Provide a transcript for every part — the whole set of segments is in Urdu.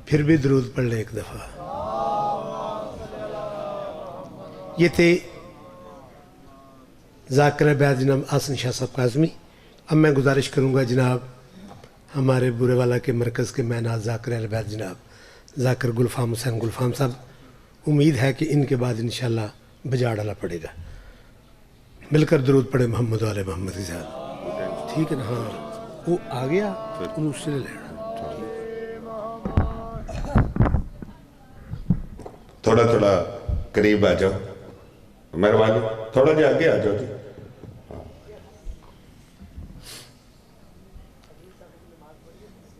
پھر بھی درود پڑھ لیں ایک دفعہ. یہ تھے ذاکر بیات جناب آسن شاہ صاحب کاظمی. اب میں گزارش کروں گا جناب ہمارے بورے والا کے مرکز کے مینات ذاکر بیات جناب ذاکر گلفام حسین گلفام صاحب. امید ہے کہ ان کے بعد انشاءاللہ بجا ڈالا پڑے گا. مل کر درود پڑھے محمد والے محمد کے ساتھ. ٹھیک ہے نا؟ ہاں وہ آ گیا انہوں اس سے لے لینا. تھوڑا تھوڑا قریب آ جاؤ مہربانی. تھوڑا جا آگے آ جاؤ جی.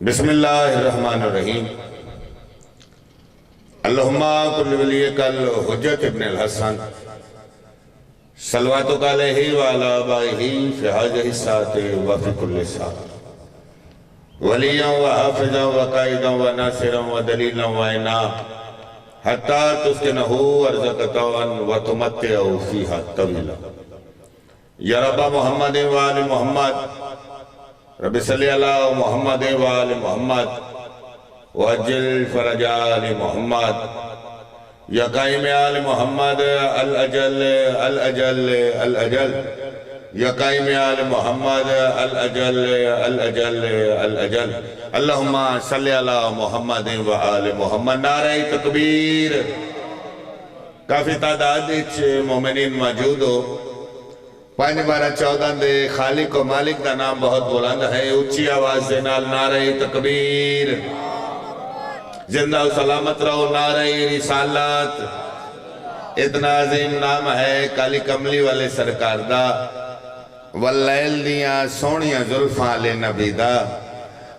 بسم اللہ الرحمن الرحیم. اللہم کل ولیک الحجت ابن الحسن صلواتک علیہ وعلی آبائہ فی ہذہ الساعۃ وفی کل ساعۃ ولیاً وحافظاً وقائداً وناصراً ودلیلاً وعینا حتی تسکنہ ارضک وتمتع فیہا طویلا. یا رب محمد وآل محمد رب صلی علی محمد وآل محمد وعجل فرج آل محمد. یا قائم آل محمد الاجل الاجل الاجل. یا قائم آل محمد الاجل الاجل الاجل. اللہم صلی علی محمد وآل محمد. نعرہ تکبیر. کافی تعداد مومنین موجود ہو. 5/12/14 دے خالق و مالک دا نام بہت بلند ہے. اچھی آواز دے نال نعرہ تکبیر. زندہ و سلامت رہو. نعرہ رسالت. اتنا عظیم نام ہے کالی کملی والے سرکار دا. واللیل دیاں سونیاں زلفاں لے نبی دا.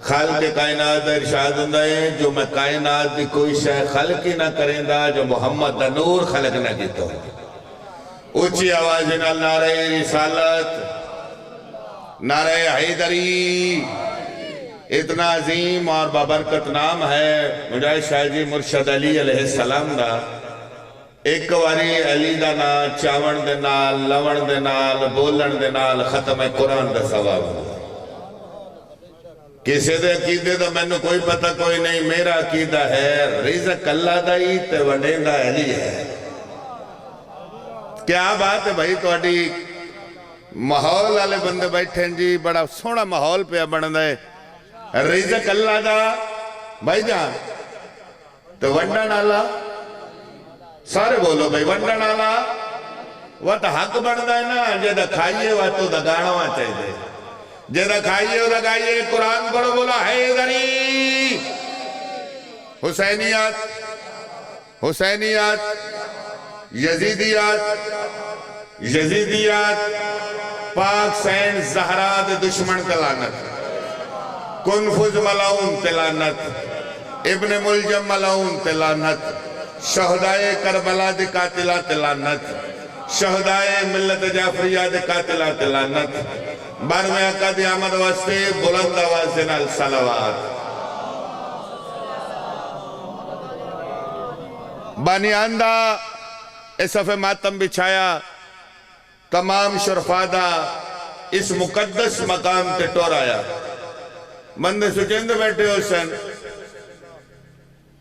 خالق کائنات دا ارشاد ہوندا ہے جو میں کائنات دی کوئی شے خلق ہی نہ کریں دا جو محمد دا نور خلق نہ کیتا ہو. اونچی آواز نال نعرہ رسالت. نعرہ حیدری. اتنا عظیم اور بابرکت نام ہے مجاہد شاہ جی مرشد علی علیہ السلام دا. ایک واری علی دا نا چاون دے نال لون دے نال بولن دے نال ختم قرآن دا ثواب. کسی دے عقیدے دا میں نے کوئی پتہ کوئی نہیں. میرا عقیدہ ہے رزق اللہ دا ہی تے وڈیندا علی ہے. کیا بات ہے بھائی. تواڈی ماحول والے بندے بیٹھے ہیں جی. بڑا سونا ماحول پہ بندا ہے. رزق اللہ دا بھائی جان تو ونڈن والا. سارے بولو بھائی. ونڈن والا وہ تو حق بندا ہے نا. جے کھائیے وہ تو دگانا چاہیے. جے کھائیے وہ دگائیے. قرآن پڑھو بولا حیدری. حسینیات حسینیات یزیدیات یزیدیات. پاک سین زہرا دے دشمن تلانت. کنفذ ملعون تلانت. ابن ملجم ملعون تلانت. شہدائے کربلا دے قاتلہ تلانت. شہدائے ملت جعفریہ دے قاتلہ تلانت. 12ویں آقا دی آمد واسطے بلند آواز نال صلوات. بانیان دا اس صفحے ماتم بچھایا. تمام شرفادہ اس مقدس مقام تے ٹور آیا. مندے سچند بیٹھے ہو سن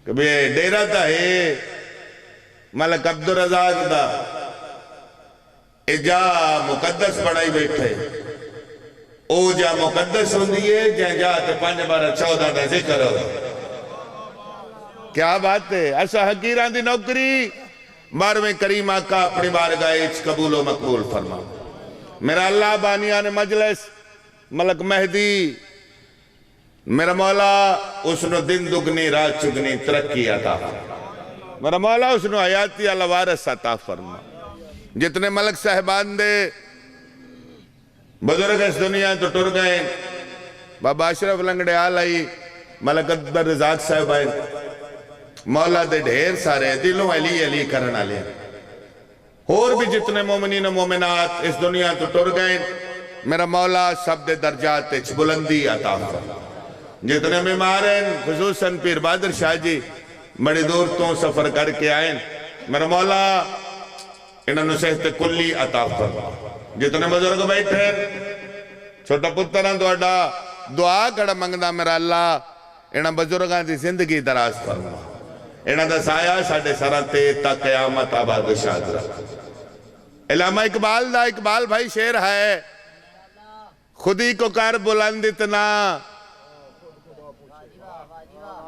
کہ بھئی ڈیرہ تا ہے ملک عبدالرزاق دا. اجا مقدس بڑھائی بیٹھے. او جا مقدس ہوں دیئے جہاں جاتے 5/12/14 دا ذکر ہو. کیا بات ہے. ایسا حقیران دی نوکری 12ویں کریم آقا اپنی بارگاہ اچ قبول و مقبول فرما. میرا اللہ بانیان مجلس ملک مہدی میرا مولا اس نے دن دگنی رات چگنی ترقی عطا فرما. میرا مولا اس نے حیاتی اللہ وارث عطا فرما. جتنے ملک صاحبان دے بزرگ اس دنیا تو ٹر گئے. بابا اشرف لنگڑے آل آئی. ملک عبدالرزاق صاحب آئے. مولا دے ڈھیر سارے دلوں علی علی کرنا لے. اور بھی جتنے مومنین و مومنات اس دنیا تو ٹر گئے. میرا مولا سب دے درجات اچ بلندی عطا فرما. جتنے بیماریں خصوصاً پیر بہادر شاہ جی بڑی دور تو سفر کر کے آئیں. میرا مولا انہوں نے صحت کلی عطا فرما. جتنے بزرگ بیٹھے چھوٹا پتران دعا کڑا منگدہ میرا اللہ انہاں بزرگاں دی زندگی دراز فرما، انہاں دا سایہ ساڑھے سراں تے تا قیامت آباد شاد رکھ۔ علامہ اقبال دا اقبال بھائی شعر ہے، خودی کو کر بلند اتنا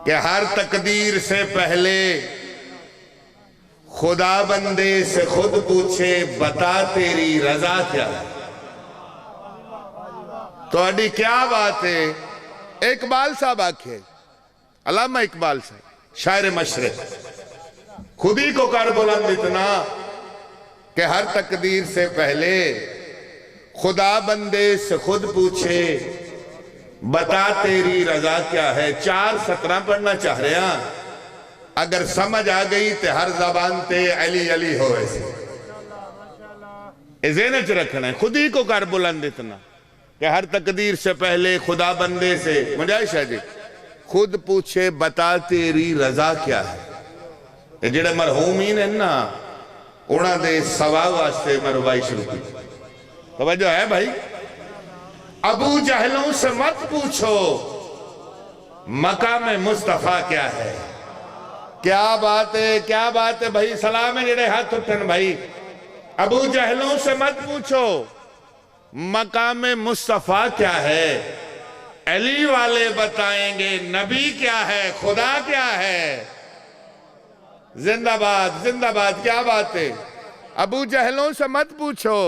کہ ہر تقدیر سے پہلے خدا بندے سے خود پوچھے بتا تیری رضا کیا ہے۔ تو اڈی کیا بات ہے، اقبال صاحب آکھے، علامہ اقبال صاحب شاعر مشرق، خودی کو کر بلند اتنا کہ ہر تقدیر سے پہلے خدا بندے سے خود پوچھے بتا تیری رضا کیا ہے۔ 4 سطرہ پڑھنا چاہ رہے ہیں، اگر سمجھ آ گئی تے ہر زبان تے علی علی ہو ایسے ذہنچ رکھنا ہے۔ خودی کو کر بلند اتنا کہ ہر تقدیر سے پہلے خدا بندے سے مجائشہ جی خود پوچھے بتا تیری رضا کیا ہے۔ یہ جڑے مرحومین ہیں نا انہاں دے ثواب واسطے مروائی شروع کی توجہ ہے بھائی۔ ابو جہلوں سے مت پوچھو مقام مصطفیٰ کیا ہے۔ کیا بات ہے بھائی، سلام ہے جڑے ہاتھ اٹھن بھائی۔ ابو جہلوں سے مت پوچھو مقام مصطفیٰ کیا ہے، علی والے بتائیں گے نبی کیا ہے، خدا کیا ہے۔ زندہ باد زندہ باد، کیا بات ہے۔ ابو جہلوں سے مت پوچھو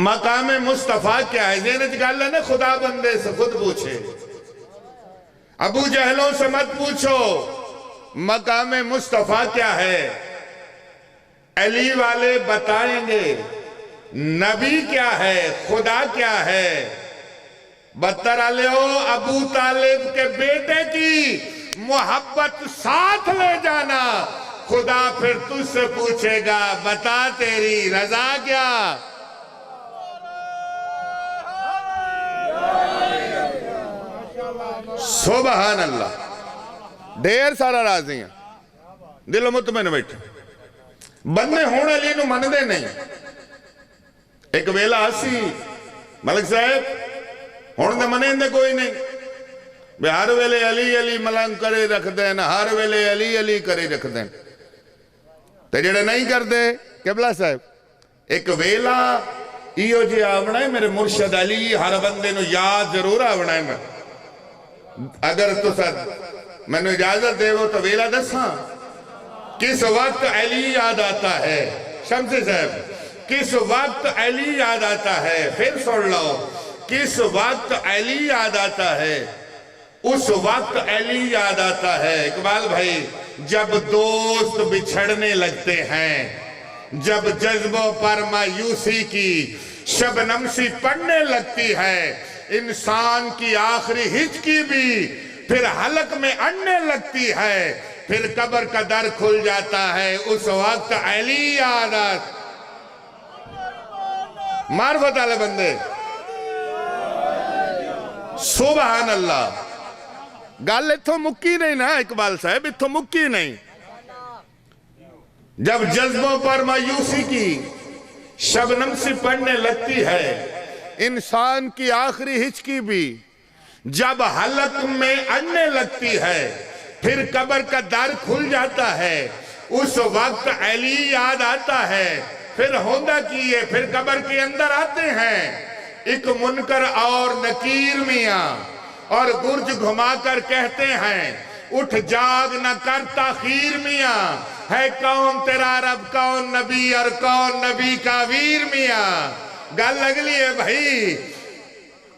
مقام مصطفیٰ کیا ہے، زینت گال ہے نا خدا بندے سے خود پوچھے۔ ابو جہلوں سے مت پوچھو مقام مصطفیٰ کیا ہے، علی والے بتائیں گے نبی کیا ہے، خدا کیا ہے۔ بدتر علیہو ابو طالب کے بیٹے کی محبت ساتھ لے جانا، خدا پھر تجھ سے پوچھے گا بتا تیری رضا کیا۔ سبحان اللہ، ڈھیر سارا راضی ہیں، دل و مطمئن بیٹھے بندے ہونے لی نو من دے نہیں۔ ایک ویلہ آسی ملک صاحب ہونے دے منیں دے کوئی نہیں، بے ہر ویلے علی علی ملنگ کرے رکھ دین، ہر ویلے علی علی کرے رکھ دین تے جڑے نہیں کر دے قبلہ صاحب ایک ویلہ ایو جی آونا ہے میرے مرشد علی ہر بندے نو یاد ضرور آونا ہے۔ میں اگر تو ساتھ میں نے اجازت دے وہ تو ویلہ دساں کس وقت علی یاد آتا ہے، شمسی صاحب کس وقت علی یاد آتا ہے، پھر سن لو کس وقت علی یاد آتا ہے، اس وقت علی یاد آتا ہے۔ اقبال بھائی جب دوست بچھڑنے لگتے ہیں، جب جذبوں پر مایوسی کی شبنم سی پڑنے لگتی ہے، انسان کی آخری ہچکی بھی پھر حلق میں اڑنے لگتی ہے، پھر قبر کا در کھل جاتا ہے، اس وقت علی یاد آتا۔ معرفت والے بندے سبحان اللہ، گل اتھو مکی نہیں نا اقبال صاحب، اتھو مکی نہیں۔ جب جذبوں پر مایوسی کی شبنم سی پڑنے لگتی ہے، انسان کی آخری ہچکی بھی جب حلق میں اڑنے لگتی ہے، پھر قبر کا در کھل جاتا ہے، اس وقت علی یاد آتا ہے۔ پھر ہوندہ کیے پھر قبر کے اندر آتے ہیں ایک منکر اور نکیر میاں، اور گرج گھما کر کہتے ہیں اٹھ جاگ نہ کر تاخیر میاں، ہے کون تیرا رب کون نبی اور کون نبی کا ویر میاں۔ گل لگ لیے بھائی،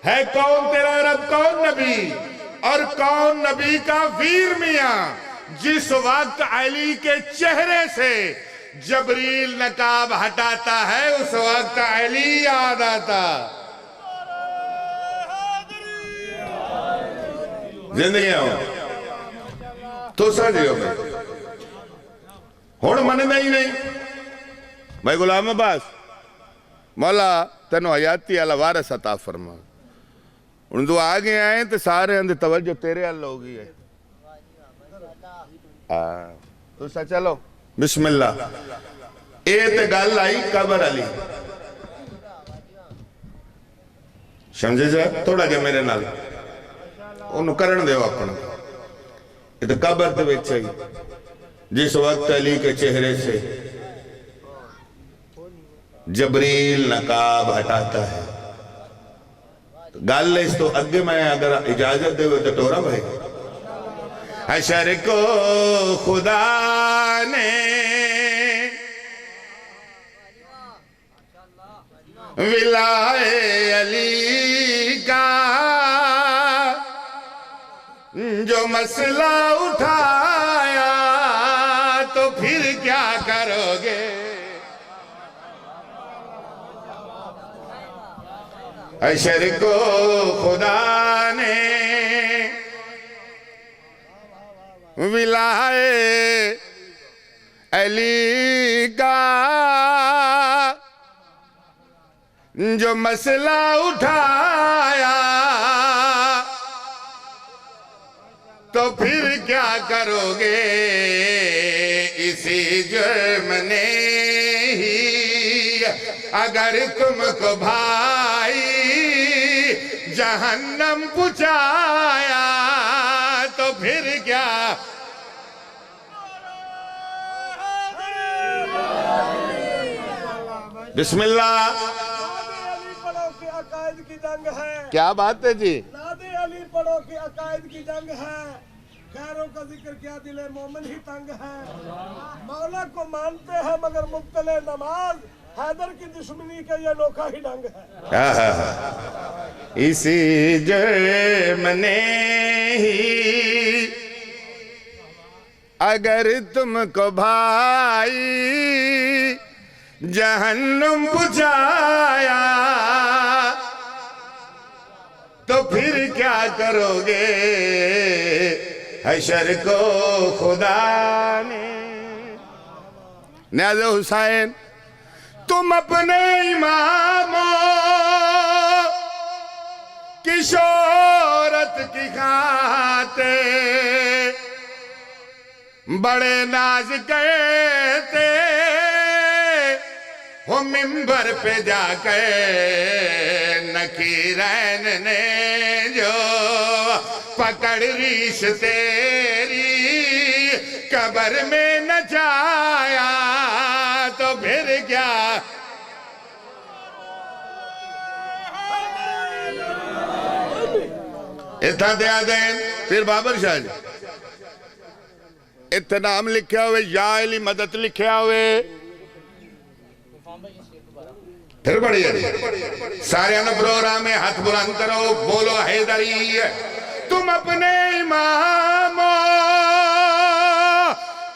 ہے کون تیرا رب کون نبی اور کون نبی کا ویر میاں۔ جس وقت علی کے چہرے سے جبریل نقاب ہٹاتا ہے، اس وقت علی یاد آتا۔ زندگی ہوں تو ساجی ہو گئی ہون من نہیں بھائی غلام عباس مولا تنو حیاتی اللہ وارث عطا فرما۔ ان دو آگے آئیں تو سارے اندر توجہ تیرے اللہ ہوگی ہے۔ تو سا چلو بسم اللہ۔ اے تے گل آئی قبر علی، سمجھے جائے تھوڑا جا میرے نال انہوں کرن دے اپنا یہ تو قبر دے وچ ہے جس وقت علی کے چہرے سے جبریل نقاب ہٹاتا ہے گال اس تو اگے میں اگر اجازت دے ہوئے تو ٹورا بھائی حشر کو خدا نے ولائے علی کا جو مسئلہ اٹھایا تو پھر کیا کرو گے حشر کو خدا نے ولائے علی کا جو مسئلہ اٹھایا تو پھر کیا کرو گے اسی جرم نے ہی اگر تم کو بھائی جہنم پہنچایا تو پھر کیا بسم اللہ عقائد کی جنگ ہے کیا بات ہے جی ناد علی پڑھو کہ عقائد کی جنگ ہے غیروں کا ذکر کیا دل مومن ہی تنگ ہے مولا کو مانتے ہیں مگر مبتلے نماز حیدر کی دشمنی کا یہ انوکھا ہی ڈھنگ ہے اسی جرم نے ہی اگر تم کو بھائی جہنم پہنچایا تو پھر کیا کرو گے حشر کو خدا نے نیاز حسین تم اپنے اماموں کی شہرت کی خاطر بڑے ناز کہتے ہو ممبر پہ جا کے نکیرین نے جو پکڑ ریش تیری قبر میں نچایا تو پھر کیا اتنا دیا دین پھر بابر شاہ جی اتنا نام لکھیا ہوئے یا علی مدد لکھیا ہوئے پھر بڑی ہے سارے انہ پروگرام میں ہاتھ بلند کرو بولو حیدری تم اپنے اماموں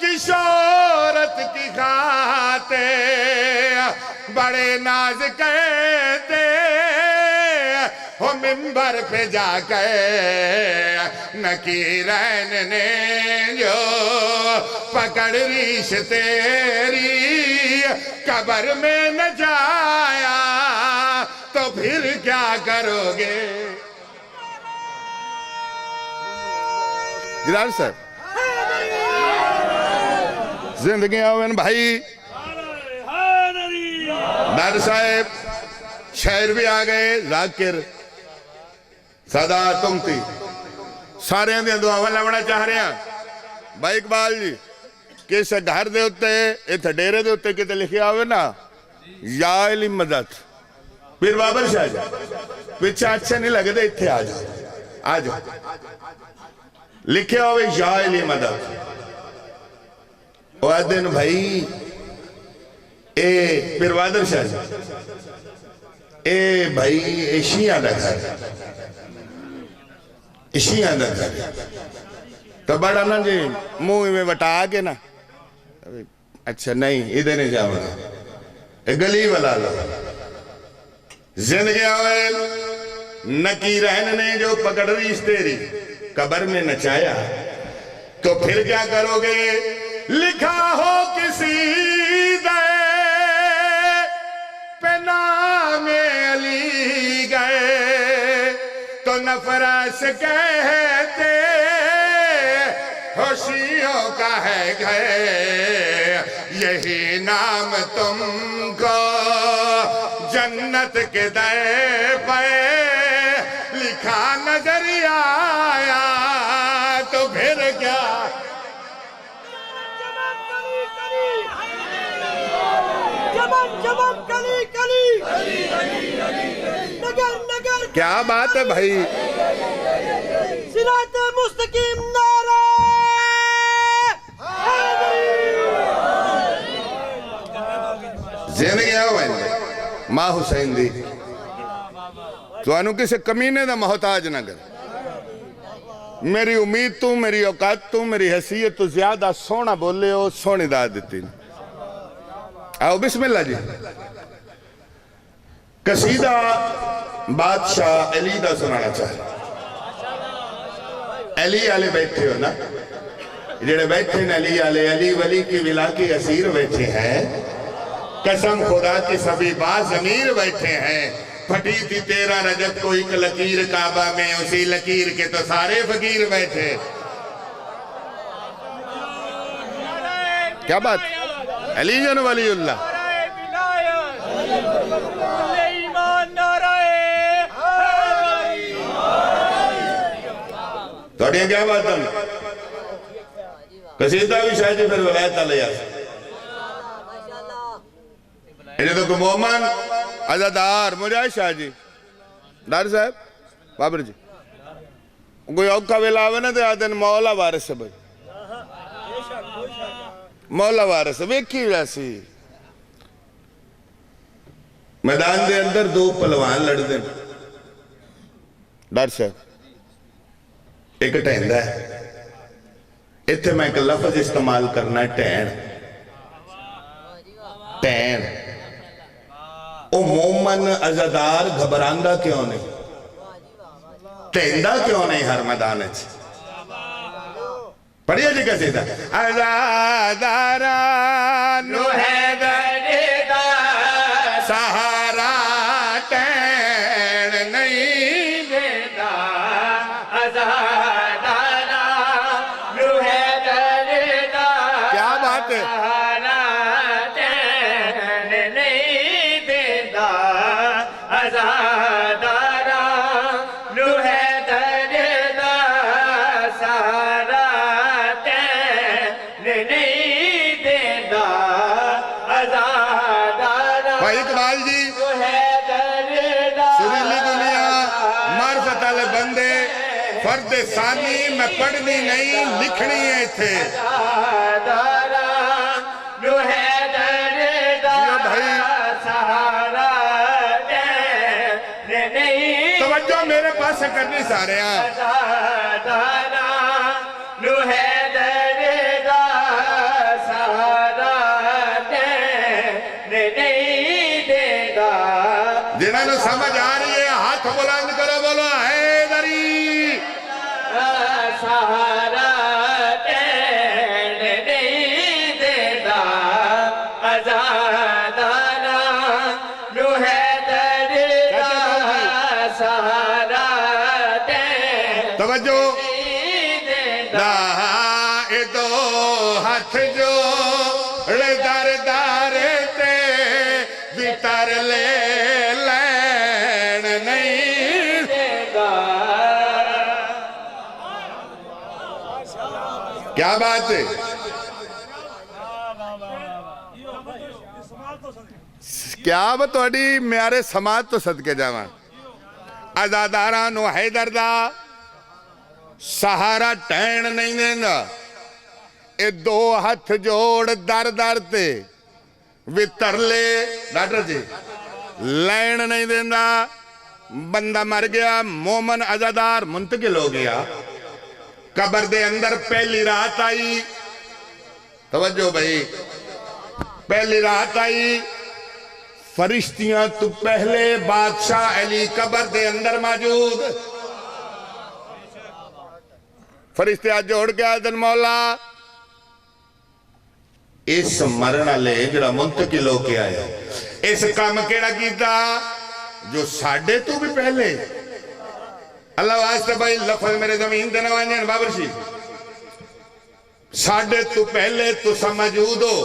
کی شہرت کی خاطر بڑے ناز کہتے ہو ممبر پہ جا کے نکیرین نے جو پکڑ ریش تیری قبر میں نہ جایا تو پھر کیا کرو گے جلال صاحب زندگی آوین بھائی دار صاحب شہر بھی آگئے ذاکر صدا تم تھی سارے ہیں دعاویں لوڑا چاہ رہے ہیں بھائی اقبال جی کس گھر دے ہوتے ایتھے ڈیرے دے ہوتے کتے لکھیا ہوئے نا یا علی مدد پھر بابر شاہ جا پچھا اچھے نہیں لگے دے اتھے آجا لکھیا ہوئے یا علی مدد وعدن بھائی اے پھر بابر شاہ جا اے بھائی اشیاں دا گھر اشیاں دا گھر تو بڑا نا جی موہی میں وٹا آگے نا اچھا نہیں ادھے نہیں جاؤں اے گلی والا زندگی آوے نکیرین نے جو پکڑ ریش تیری قبر میں نچایا تو پھر کیا کرو گے لکھا ہو کسی دے پہ نام علی گئے تو نفرس کہتے خوشیوں کا ہے گئے یہی نام تم کو جنت کے در پہ لکھا نظر آیا چمن چمن کلی کلی نگر نگر کیا بات ہے بھائی. صراط مستقیم نعرہ زین گیا ہوا ہے ماں حسین دی تو انو کسے کمینے دا محتاج نہ کر. میری امید تو میری اوقات تو میری حیثیت تو زیادہ سونا بولے ہو سونی دا دیتی. آؤ بسم اللہ جی. قصیدہ بادشاہ علی دا سنانا چاہے. علی آلے بیٹھے ہو نا جڑے بیٹھے نا علی آلے علی ولی کی ولا کی اسیر بیٹھے ہیں. قسم خدا کی سبھی باز امیر بیٹھے ہیں. پھٹی تھی 13 رجب کو ایک لکیر کعبہ میں اسی لکیر کے تو سارے فقیر بیٹھے. کیا بات علی جن ولی اللہ توڑیاں کیا بات ہے. قصیدہ بھی شاہ جی پھر ولایت علیہ یہ تو مومن عزادار مجھے شاہ جی دار صاحب بابر جی کوئی اوکھا ویلا آوے نا تو آدھن مولا وارث ہے بھائی. مولا وارث ہے ویکھی ویسی میدان دے اندر 2 پلوان لڑ دیں. ڈار صاحب ایک ٹہندہ ہے اتھے میں ایک لفظ استعمال کرنا ہے ٹہن. ٹہن او مومن عزادار گھبراندہ کیوں نہیں ٹہندہ کیوں نہیں ہر میدان ہے. پڑھئے جی کسی تھا عزاداران حیدر دا سہارا ٹہن نہیں دیتا. عزاداران حیدر دا کیا بات ہے فرد ثانی میں پڑھنی نہیں لکھنی ہے تھے. توجہ میرے پاس سے کرنی سارے ہیں. جنہوں نے سمجھ آ رہی ہے ہاتھ بلند کرو بولو حیدری. سہارا ٹہن نہیں دیتا عزاداران حیدر دا سہارا ٹہن توجہ دا اے دو ہاتھ جوڑ در در تے بتر لے لین نہیں دیتا. کیا بات ہے کیا بتوڑی میارے سماعت تو صدقے جاوان. عزاداران حیدر دا سہارا ٹہن نہیں دینا. اے 2 ہاتھ جوڑ در در تے وطر لے ڈاکٹر جی لین نہیں دینا. بندہ مر گیا مومن عزادار منتقل ہو گیا. قبر دے اندر پہلی رات آئی. توجہ بھائی پہلی رات آئی. فرشتیاں تو پہلے بادشاہ علی قبر دے اندر موجود. فرشتیاں جوڑ کے آدن مولا اس مرنا لے جڑا منتقل ہو کے آیا اس کام کیڑا کیتا جو ساڑھے تو بھی پہلے. اللہ واسطہ بھائی لفظ میرے زمین دے نوانین بابر شیف ساڑھے تو پہلے تو سمجھود ہو.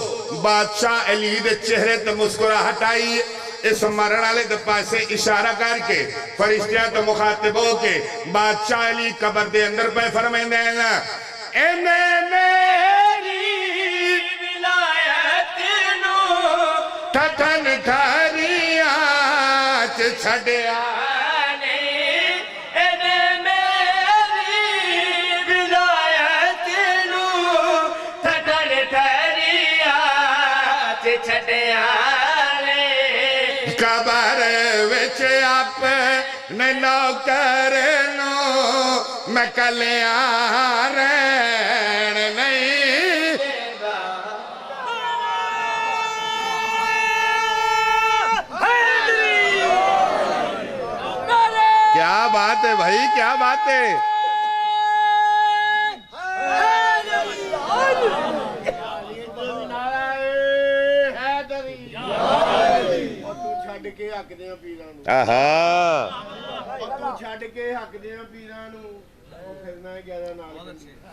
بادشاہ علی دے چہرے تے مسکرا ہٹائی. اس مرنا لے دے پاسے اشارہ کر کے فرشتیاں تو مخاطب ہو کے بادشاہ علی قبر دے اندر پہ فرمائیں دینا اے میری ولایت نو تھکن چھڑیا قبر وچ اپنے نوکر نو میں کلیاں رہن نہیں کیا بات ہے بھائی کیا بات ہے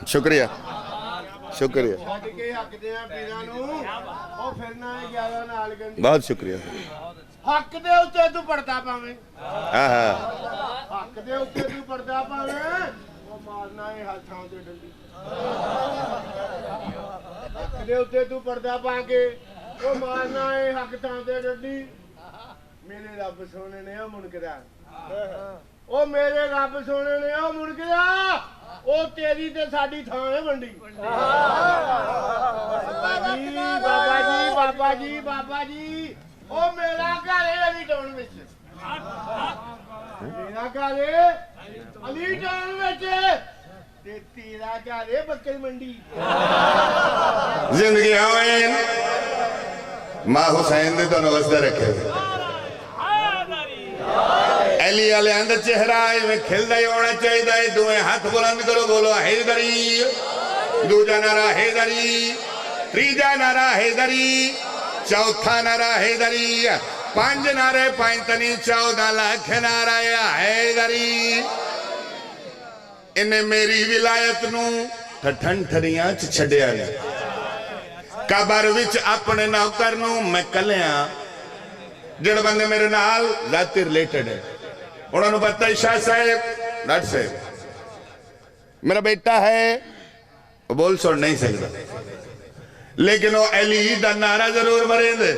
شکریہ شکریہ بہت شکریہ حق دے اتے تو پڑھتا پاویں حق دے اتے تو پڑھتا پاویں وہ مارنا ہے ہاتھاں تے ڈنڈی حق دے اتے تو پڑھتا پا کے وہ مارنا ہے حق تھاں تے ڈنڈی میرے رب سونے نے او منکرا او میرے رب سونے نے او منکرا او تیری تے ساڈی تھاں ہے منڈی بابا جی او میرا گھر ہے علی ٹاؤن وچ میرا گھر ہے علی ٹاؤن وچ تے تیرا گھر ہے بکر منڈی زندگی ہوئیں ماں حسین دے تو نوستہ رکھے علی علیہ اندر چہرہ میں کھل دائی ہونا چاہی دائی دوئے ہاتھ بلند کرو بولو حیدری دو جا نعرہ حیدری تریجا نعرہ حیدری چوتھا نعرہ حیدری پانچ نعرے پانچتنی 14 لاکھ نعرہ حیدری انہیں میری ولایت نو ٹھٹھن ٹھریاں چھڑیا نے قبر وچ اپنے نوکر نو میں کلیاں جڑ بندے میرے نال ذاتی ریلیٹڈ ہے انہوں نے پتہ شاہ صاحب ڈاٹ صاحب میرا بیٹا ہے وہ بول سوڑ نہیں سکتا لیکن وہ علی دا نعرہ ضرور مرین دے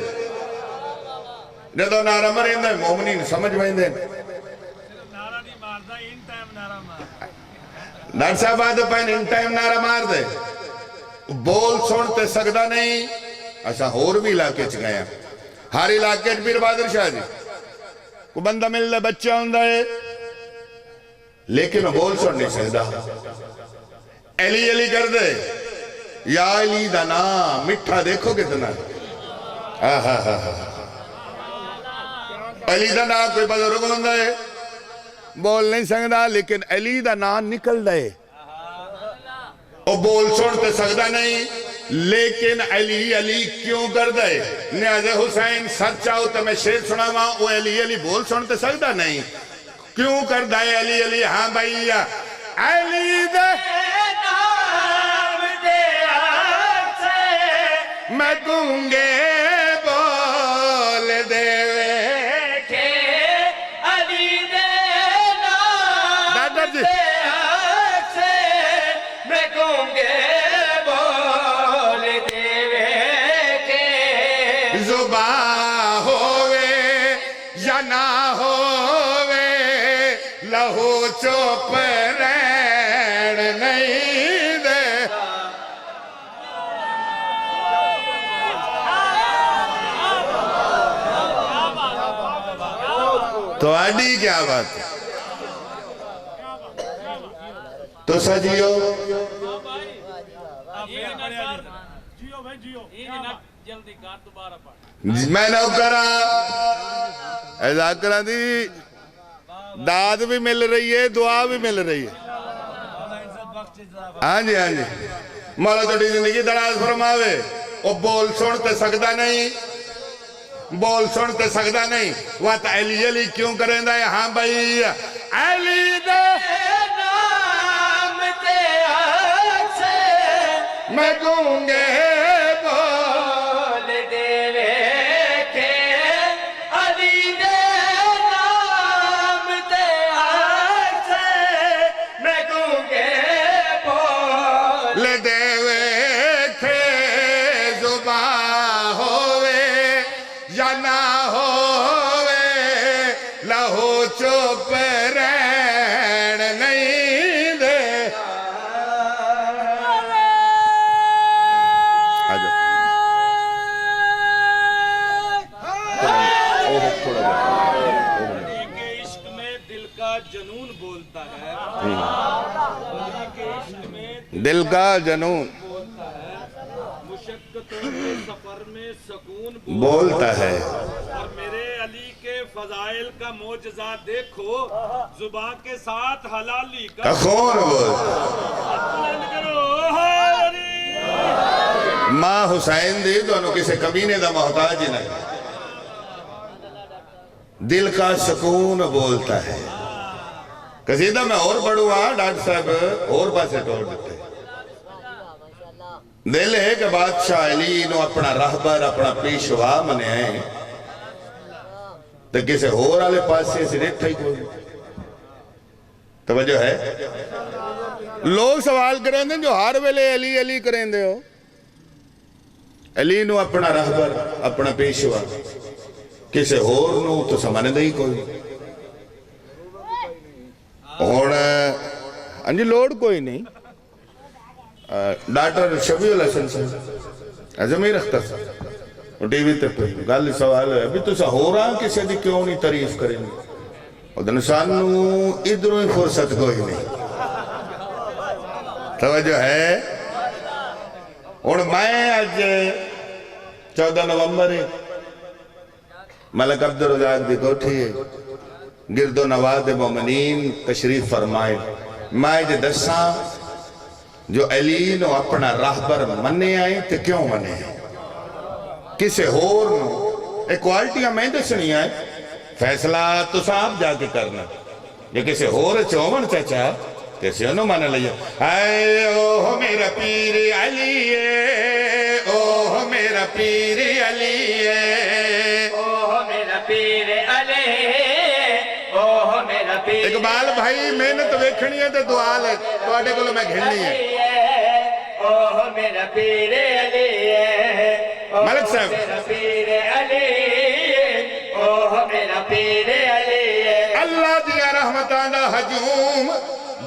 جدو نعرہ مرین دے مومنین سمجھ بائیں دے نعرہ نہیں ماردا ان ٹائم نعرہ مار ڈاٹ صاحب آدھے پہن ان ٹائم نعرہ مار دے بول سنتے سکتا نہیں ایسا اور بھی علاقے چ گیا ہر علاقے چ پیر بہادر شاہ جی کو بندہ مل دے بچہ ہوندہ ہے لیکن وہ بول سن نہیں سکتا علی علی کر دے یا علی دا نام مٹھا دیکھو کتنا علی دا نام کوئی بزرگ ہوندہ ہے بول نہیں سکتا لیکن علی دا نام نکل دے وہ بول سنتے سکتا نہیں لیکن علی علی کیوں کر دے نیاز حسین سچ چاہو تو میں شیر سنا ماں وہ علی علی بول سنتے سکتا نہیں کیوں کر دے علی علی ہاں بھائی علی دے نام دے آسے میں گونگے بول دے ویکھے علی دے نام دے آسے میں گونگے لہو چوپ رین نہیں دے تو آڈی کیا بات ہے تو سجیو میں نہ کرا ایسا کرا دی داد بھی مل رہی ہے دعا بھی مل رہی ہے ہاں جی مولا توڑی زندگی دراز فرماوے وہ بول سنتے سکتا نہیں بول سنتے سکتا نہیں وقت علی علی کیوں کریں دا ہے ہاں بھائی علی دے نام تے آسے میں گونگے بول دے ویکھے علی دے نام تے آسے میں گونگے بول دے ویکھے زباں ہوئے یا نہ ہوئے دل کا جنون مشقتوں کے سفر میں سکون بولتا ہے اور میرے علی کے فضائل کا معجزہ دیکھو زباں کے ساتھ حلالی کا خون بولتا بلند کرو ہری ماں حسین دی دونوں کسی کمینے دا محتاج ہی نہیں دل کا سکون بولتا ہے قصیدہ میں اور پڑھوں ڈاکٹر صاحب اور پاسے ٹوڑ دیتے دل ہے کہ بادشاہ علی نو اپنا راہبر اپنا پیشوا منے آئے تو کسے اور آلے پاسے سے ریٹھا ہی کوئی توجہ ہے لوگ سوال کریں دیں جو ہر ویلے علی علی کریں دے ہو علی نو اپنا راہبر اپنا پیشوا کسے اور نو تو سمانے دے ہی کوئی اور انجی لوڈ کوئی نہیں ڈاکٹر شفیع الحسن صاحب ضمیر اختر صاحب ٹی وی تے پہ گل سوال ہے ابھی تو سا ہو رہا کسی دی کیوں نہیں تعریف کریں گے اور دنسان نو ادھروں ہی فرصت کوئی نہیں توجہ ہے اور میں آج 14 نومبر ملک عبدالرزاق دی کوٹھی گرد و نواز مومنین تشریف فرمائے میں جو دساں جو علی نو اپنا راہبر منے آئے تو کیوں منے ہیں کسے ہور نو ایک کوالٹیاں میں دسنی آئے فیصلہ تو صاحب جا کے کرنا یہ کسے ہور چومن چاچا کسے انہوں مانے لئے اے اوہ میرا پیر علی ہے اوہ میرا پیر علی ہے اوہ میرا پیر علی ہے اوہ میرا پیر اقبال بھائی محنت ویکھنی ہے تو دعا لے تو آٹے کو لو میں گھننی ہے اوہ میرا پیر علی ہے ملک صاحب میرا پیر علی اوہ میرا پیر علی ہے اللہ دیا رحمتان دا حجوم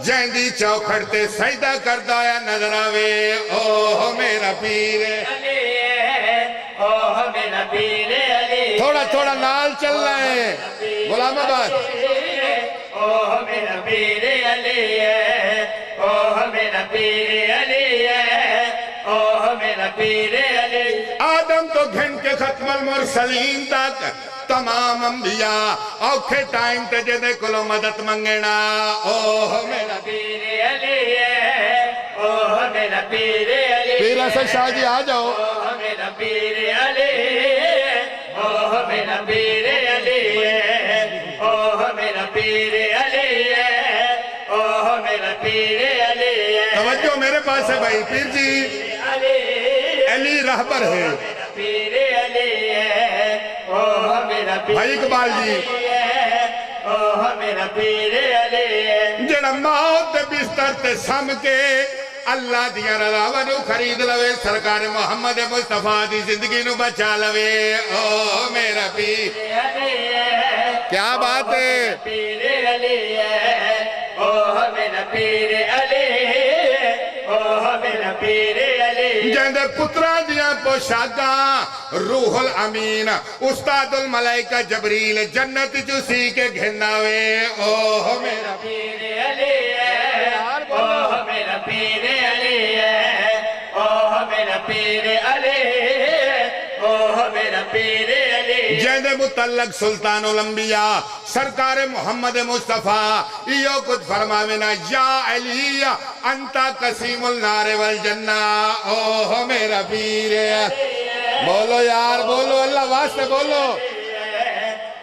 جیندی چوکھڑتے سجدہ کردہ آیا نظر آوے اوہ میرا پیر علی ہے اوہ میرا پیر علی تھوڑا تھوڑا نال چل رہے ہیں غلام آباد اوہ میرا پیر علی ہے اوہ میرا پیر علی ہے اوہ میرا پیر علی آدم تو گھن کے ختم المرسلین تک تمام انبیاء اوکھے ٹائم تے جدے کلو مدد منگنا اوہ میرا پیر علی ہے اوہ میرا پیر علی پیر ایسا شاہ جی آ جاؤ اوہ میرا پیر علی ہے اوہ میرا پیر علی ہے اوہ میرا پیر علی ہے اوہ میرا پیر علی ہے توجہ میرے پاس ہے بھائی پیر جی علی رہبر ہے پیر علی ہے اوہ میرا پیر بھائی اقبال جی اوہ میرا پیر علی ہے جڑا موت دے بستر تے سم کے اللہ دیا رضا نو خرید لوے سرکار محمد مصطفیٰ دی زندگی نو بچا لوے اوہ میرا پیر علی ہے کیا بات ہے پیر علی ہے اوہ میرا پیر علی ہے اوہ میرا پیر علی جہندے پترہ دیا پوشاکاں روح الامین استاد الملائکہ جبریل جنت جو سی کے گھناوے اوہ میرا پیر علی ہے اوہ میرا پیر علی ہے اوہ میرا پیر علی ہے اوہ میرا پیر علی جہندے متعلق سلطان الانبیاء سرکار محمد مصطفیٰ یہ کچھ فرماوینا یا علی انتا قسیم النار والجنہ اوہ میرا پیر بولو یار بولو اللہ واسطے بولو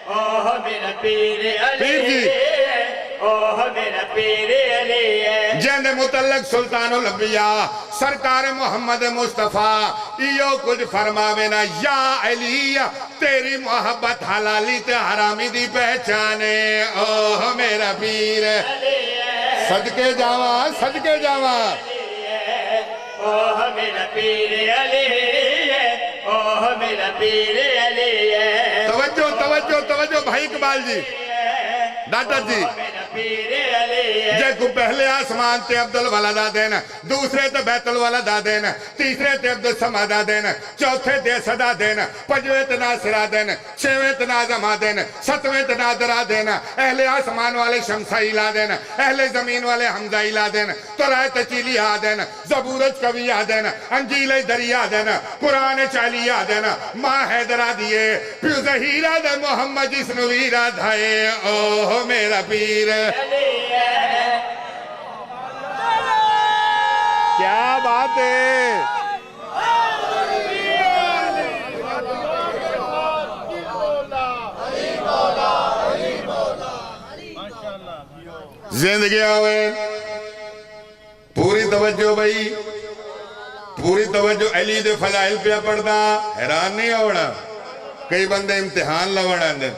اوہ میرا پیر پیر علی جی ہے اوہ میرا پیر علی ہے جہندے متعلق سلطان الانبیاء سرکار محمد مصطفیٰ یہ کچھ فرماوینا یا علی تیری محبت حلالی تے حرامی دی پہچانے اوہ میرا پیر صدقے جاواں صدقے جاواں اوہ میرا پیر علی ہے اوہ میرا پیر علی ہے توجہ توجہ توجہ بھائی اقبال جی ڈاکٹر جی میرا پیر علی جے کو پہلے آسمان تے عبدالولد دین دوسرے تے بیت الولد دین تیسرے تے عبدالسمد دین چوتھے تے صدا دین پنجویں تے ناصرہ دین چھویں تے ناظمہ دین ستویں تے نادرہ دین اہل آسمان والے شمسائی لا دین اہل زمین والے حمزائی لا دین ترائے تچیلی آ دین زبورج کبھی آ دین انجیل دریا دین قرآن چالی آ دین ماں حیدرہ دیے پیو زہیرہ دے محمد جس نویرہ دھائے اوہ میرا پیر کیا بات ہے زندگی آوے پوری توجہ بھائی پوری توجہ علی دے فضائل پہ پڑھدا حیران نہیں ہونا کئی بندے امتحان لوڑا دے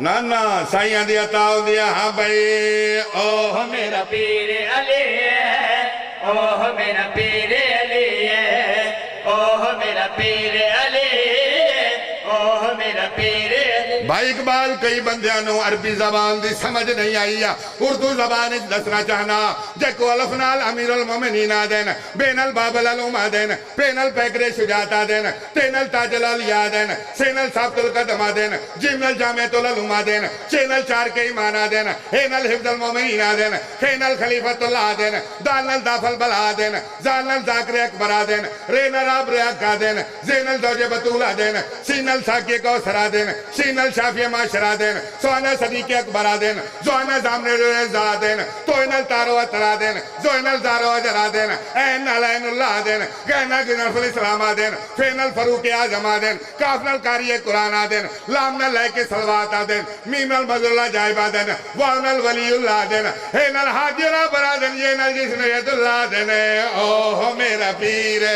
نا سائیاں دیا تاؤ دیا ہاں بھائی اوہ میرا پیر علی ہے اوہ میرا پیر علی ہے اوہ میرا پیر علی ہے اوہ میرا پیر علی بھائی اقبال کئی بندیانوں عربی زبان دی سمجھ نہیں آئی اردو زبان دسنا چاہنا جیکو الفنال امیر المومنین دین بین البابل علوم دین پین الپیکر شجاعت دین تین التاج العلیاء دین سین الثابت القدم دین جیم الجامعت العلوم دین چین الچار کے ایمان دین این الحفظ المومنین دین خین الخلیفت اللہ دین دان الداف البلا دین زان الزاکر اکبر دین رین الراب ریاکا دین زین الزوج بطولہ دین سین الساکی کوسرہ دین شین الشافی معاشرہ دین سوانا صدیق اکبر دین زوانا زامن رضا دین توین التارو اترا دین زوین الزارو اجرا دین این الین اللہ دین گینا گنرف الاسلام دین فین الفروق آزم دین کافن القاری قرآن دین لامن اللہ کے صلوات دین میم المذر اللہ جائبہ دین وان الولی اللہ دین این الحاجی رابرہ دین ین الجسن ید اللہ دین اوہ میرا پیر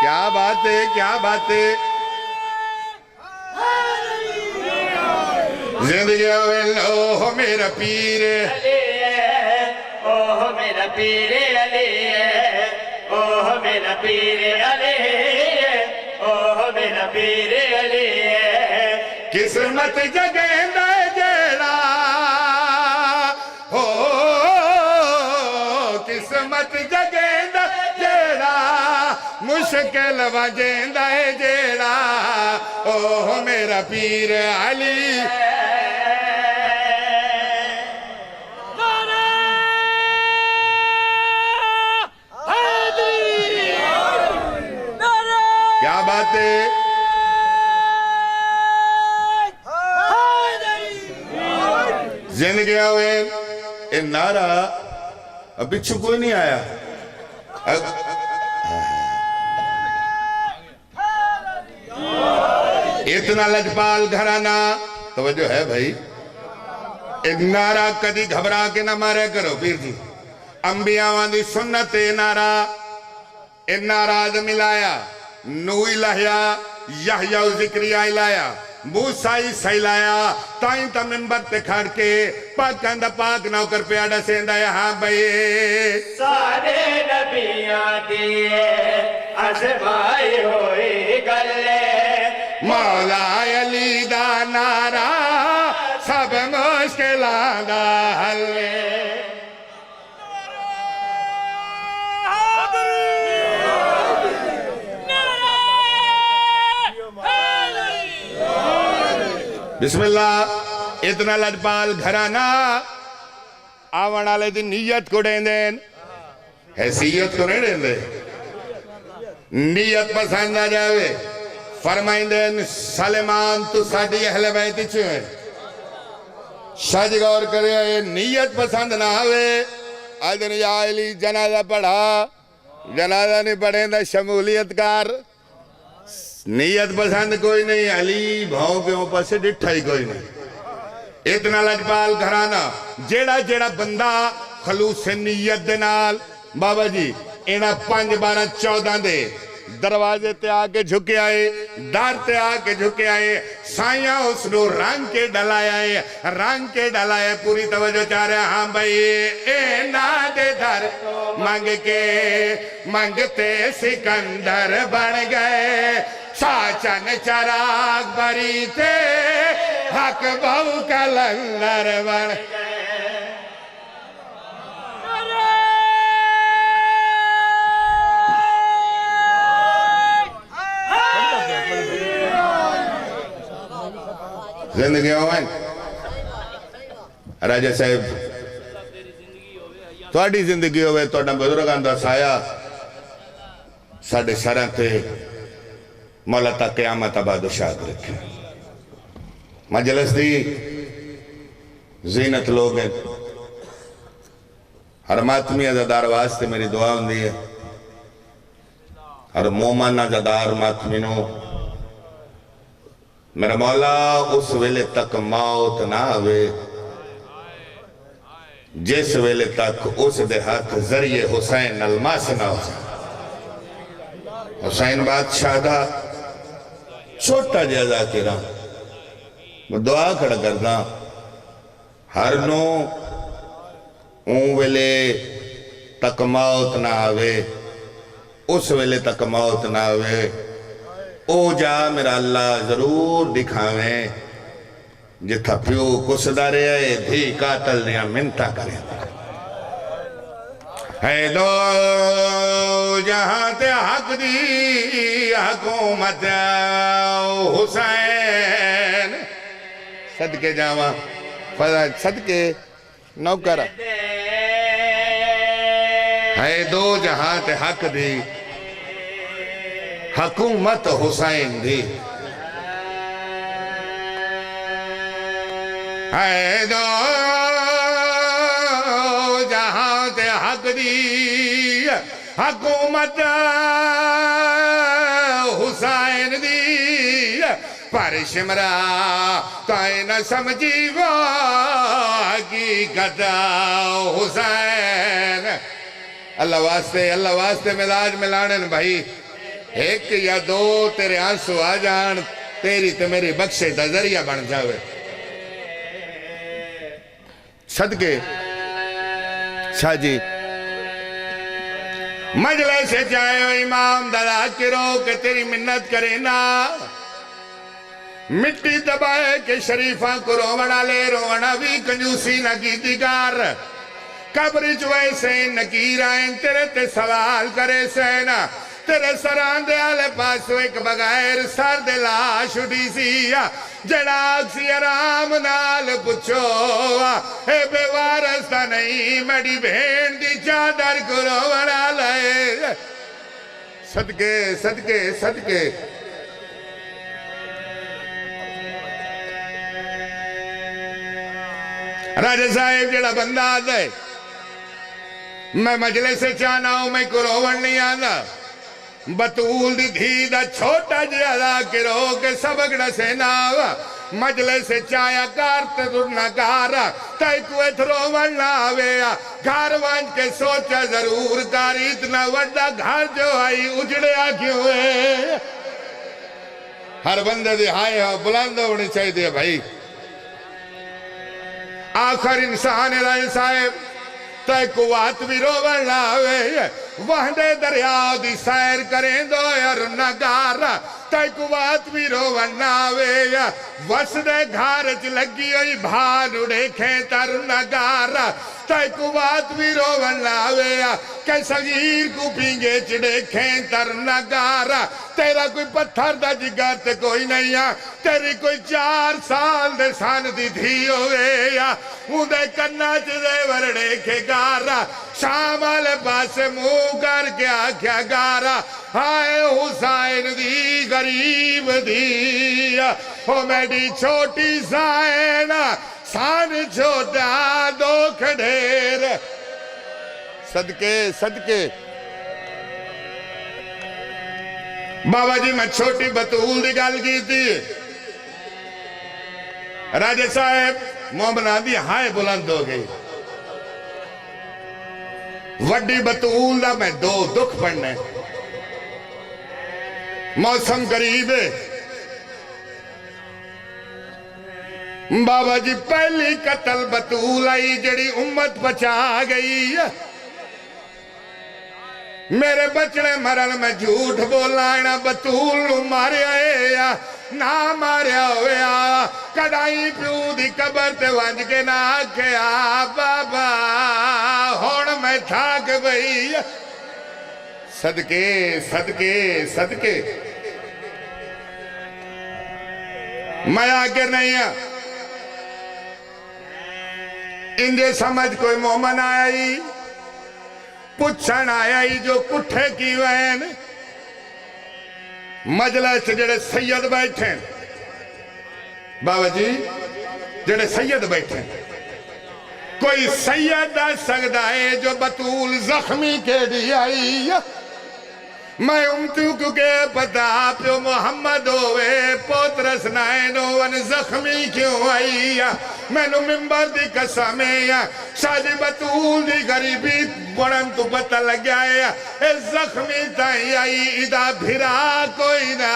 کیا بات ہے کیا بات ہے زندگی اوہ میرا پیر اوہ میرا پیر علی ہے اوہ میرا پیر علی ہے اوہ میرا پیر علی ہے قسمت جگیندہ جیڑا ہو قسمت جگیندہ جیڑا مشکل وجیندہ جیڑا اوہ میرا پیر علی کیا بات ہے زندگی ہوئے اے نعرہ اب بچھو کوئی نہیں آیا اتنا لجپال گھرانا توجہ ہے بھائی ایک نعرہ کدی گھبرا کے نہ مارے کرو پیر جی انبیاء واندی سنت نعرہ اے نعرہ آدم لایا نوح لہیا یحییٰ و ذکریہ لایا موسیٰ عیسیٰ لایا تائیں تا منبر تے کھڑ کے پاک کندہ پاک نوکر پہ آڈا سیندہ یہاں بھئی سارے نبیاں دیئے عزمائی ہوئی گلے مولا علی دا نعرہ سب مشکلان دا حلے بسم اللہ اتنا لجپال گھرانا آوان آلے دی نیت کو دیں دین حیثیت کو نہیں دیں دیں نیت پسند آ جاوے فرمائیں دین سلیمان تو ساڑھی اہل بیتی چھوئے شاہ جی غور کرے نیت پسند نہ آوے آدھن یا علی جنازہ پڑھا جنازہ نہیں پڑھیں دا شمولیت کار نیت پسند کوئی نہیں علی بھاؤں کے اوپر سے ڈٹھا ہی کوئی نہیں اتنا لجپال گھرانا جیڑا جیڑا بندہ خلوص نیت دے نال بابا جی اینا 5 12 14 دے دروازے تے آ کے جھکے آئے دار تے آ کے جھکے آئے سائیاں اس نو رنگ کے ڈلائے پوری توجہ چاہ رہے ہاں بھائی اے نا دے در منگتے سکندر بن گئے ساچن چراغ بری تھے حق بہو کلندر بن زندگی ہوئے راجہ صاحب توڑی زندگی ہوئے توڑا بزرگان دا سایہ ساڑھے سران تے مولا تا قیامت آباد و شاد رکھے مجلس دی زینت لوگ ہیں ہر ماتمی ازادار واسطے میری دعا ہوندی ہے ہر مومن ازادار ماتمینوں میرا مولا اس ویلے تک موت نہ ہوئے جس ویلے تک اس دے ہاتھ ذریعے حسین الماس نہ ہو حسین بادشاہ دا چھوٹا جیزا کرا میں دعا کھڑا کرتا ہر نو اون ویلے تک موت نہ ہوئے اس ویلے تک موت نہ ہوئے او جا میرا اللہ ضرور دکھاویں جتھا پیو کسدہ رہے دھی قاتل نیا منتا کریں اے دو جہاں تے حق دی حکومت حسین صدقے جاواں صدقے نوکر اے دو جہاں تے حق دی حکومت حسین دی اے دو جہاں تے حق دی حکومت حسین دی پر شمرا کائیں نہ سمجھی وہ حقیقت حسین اللہ واسطے ملاج ملانن بھائی ایک یا دو تیرے آنسو آ جان تیری تے میری بخشے دا ذریعہ بن جاوے صدقے شاہ جی مجلس سے چاہے ہو امام دادا کرو کہ تیری منت کرے نا مٹی دبائے کہ شریفاں کو روڑا لے روڑا بھی کنجوسی نہ کی دیکار قبر چوئے سے نکیر آئیں تیرے تے سوال کرے سینا تیرے سران دے آلے پاسو ایک بغیر سر دے لاش اٹھی سی جڑاک سی آرام نال پچھو اے بے وارستہ نہیں میڈی بھین دی چادر کرو بڑا لائے صدقے صدقے صدقے راجہ صاحب جڑا بندہ آتا ہے میں مجلس سے چاہنا ہوں میں کروڑ نہیں آنا بطول دی دھی دا چھوٹا جیادہ کرو کہ سبگڑا سے ناوا مجلس سے چایا کارتے دھرنا کارا تائی کوئے تھرو ورنا آویا گھر وانج کے سوچا ضرور کاری اتنا وڈا گھر جو آئی اجڑے آکیوں ہے ہر بندے دی ہائے ہاں بلند ہونے چاہیے دیا بھائی آخر انسان رائے صاحب تے قوات بھی روبر لاوے وہندے دریاؤ دی سیر کریں دو یار نگارا تے قوات بھی روبر لاوے وسدے گھارج لگی ہوئی بھار اڑے کھیتر نگارا تے قوات بھی روبر لاوے کہ صغیر کو پینگے چڑے کھیتر نگارا تیرا کوئی پتھر دا جگر تے کوئی نہیں تیری کوئی 4 سال دے سان دی دھی ہوئے اندے کرنا چدے ورڑے کے گارا شام والے پاس منہ کر کے آکھیا گارا ہائے حسین دی غریب دی او میڈی چھوٹی سائن سان چھوٹا دو کھڑیر صدقے صدقے بابا جی میں چھوٹی بطول دی گل کی تھی راجہ صاحب مومنہ دی ہائے بلند ہو گئی وڈی بطول دا میں 2 دکھ پڑھنے موسم قریب ہے بابا جی پہلی قتل بطول آئی جڑی امت بچا گئی میرے بچڑے مرن میں جھوٹ بولا بطول نو ماریا ہے نہ ماریا ہویا کڑائی پیو دی قبر تے ونج کے نہ کیا بابا ہون میں تھاک بھئی صدقے صدقے صدقے میں آگے نہیں انجھے سمجھ کوئی مومن آئی پچھن آئی جو کٹھے کی وین مجلس جڑے سید بیٹھیں بابا جی جڑے سید بیٹھیں کوئی سید دا سکتا ہے جو بطول زخمی کے دی آئی میں امتو کیونکہ پتا پیو محمد ہوئے پوترس نائنو ون زخمی کیوں آئی میں نو ممبر دی قسمیں شادی بطول دی غریبی بڑن تو پتہ لگ جائے اے زخمی تائی آئی ادا بھرا کوئی نہ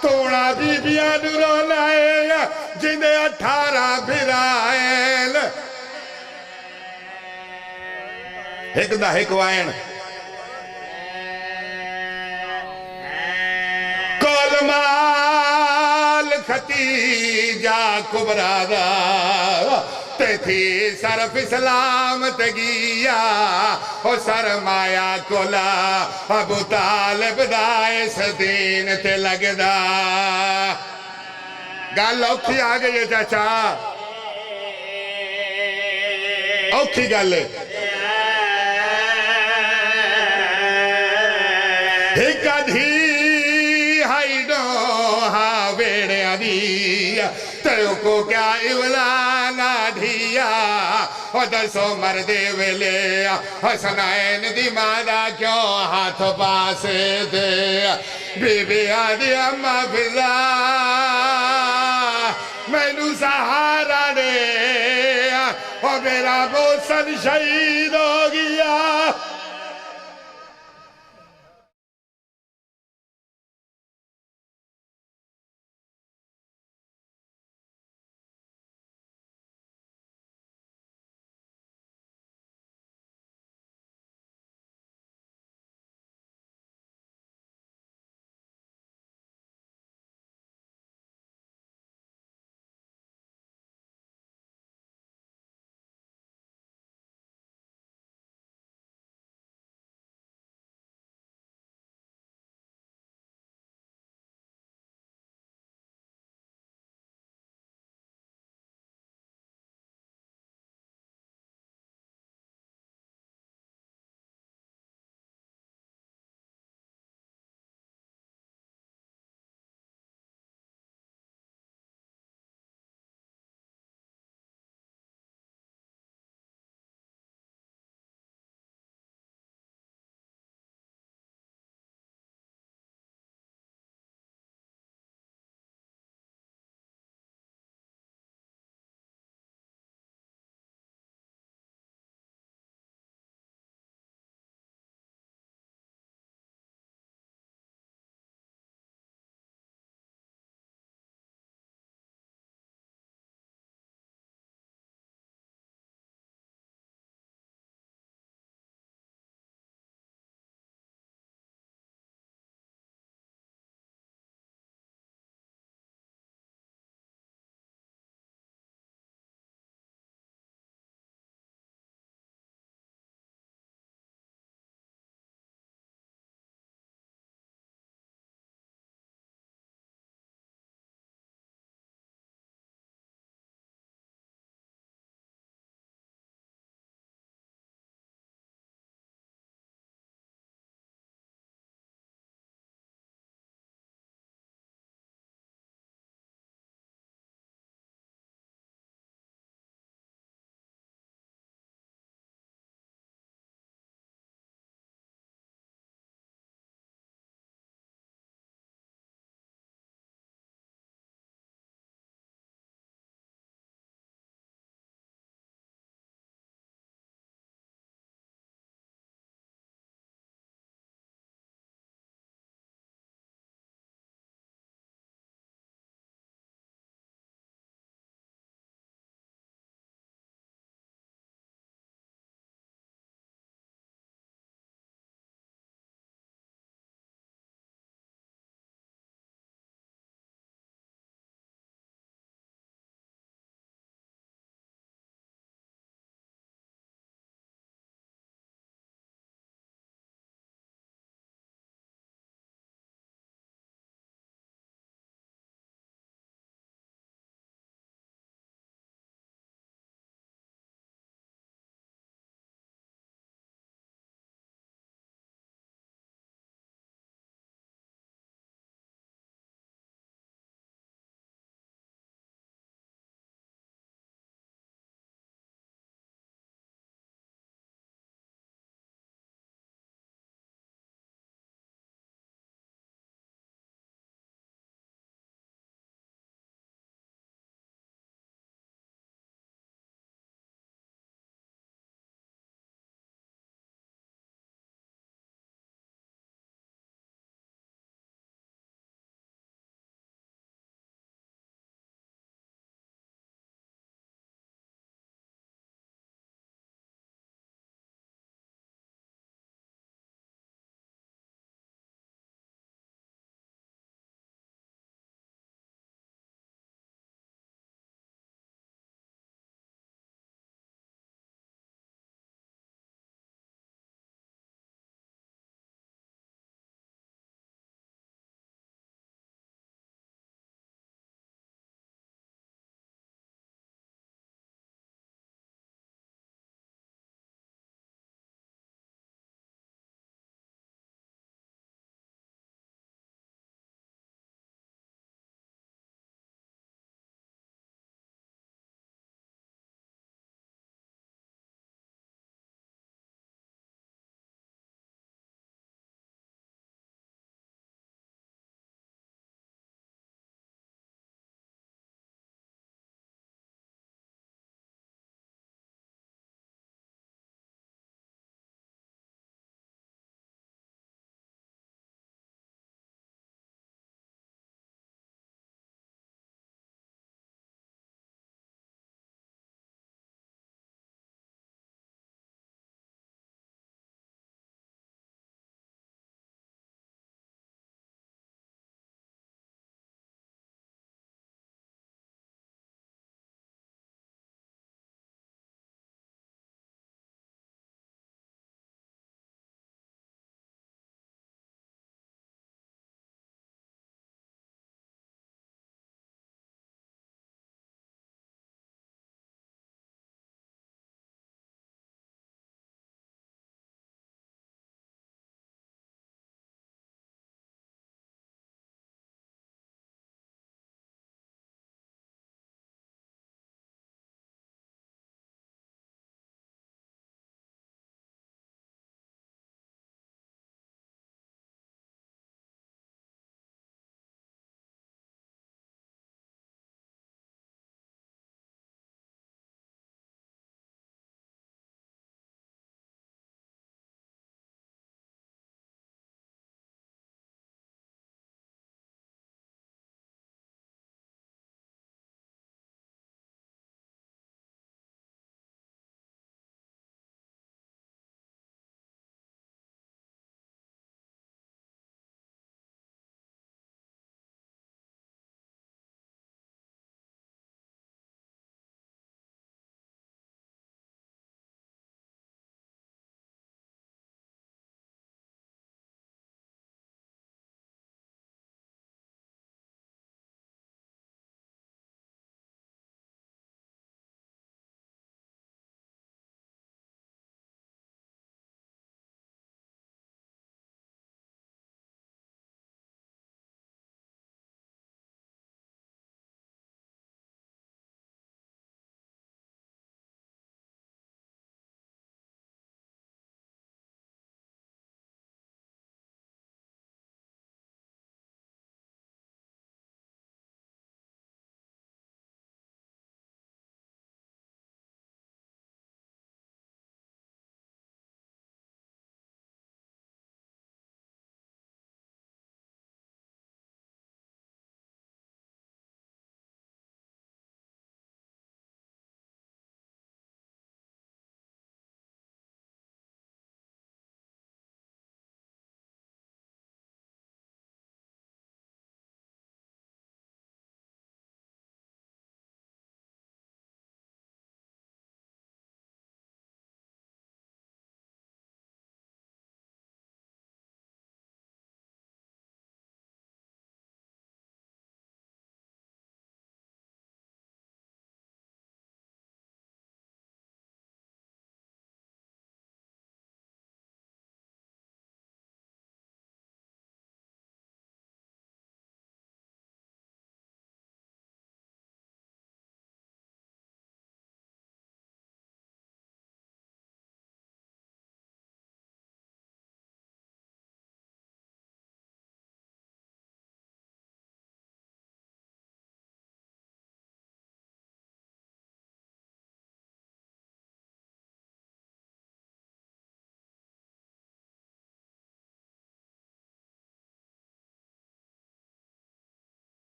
توڑا بی بیان رونا ہے جنہیں 18 بھرائیں ایک دا ایک وائن مال ختیجہ کبرا دا تے تھی صرف اسلام تے گیا او سرمایہ کولا ابو طالب دا اس دین تے لگ دا گل اوکھی آگئی ہے چاچا اوکھی گل ہے ایک ادھی تیو کو کیا اولانا دھیا او دسو مردے ویلے حسنائن دی مادا کیوں ہاتھ پاسے دے بی بی آدھی اممہ فضا میں نو سہارا دے او میرا بوسن شہیدو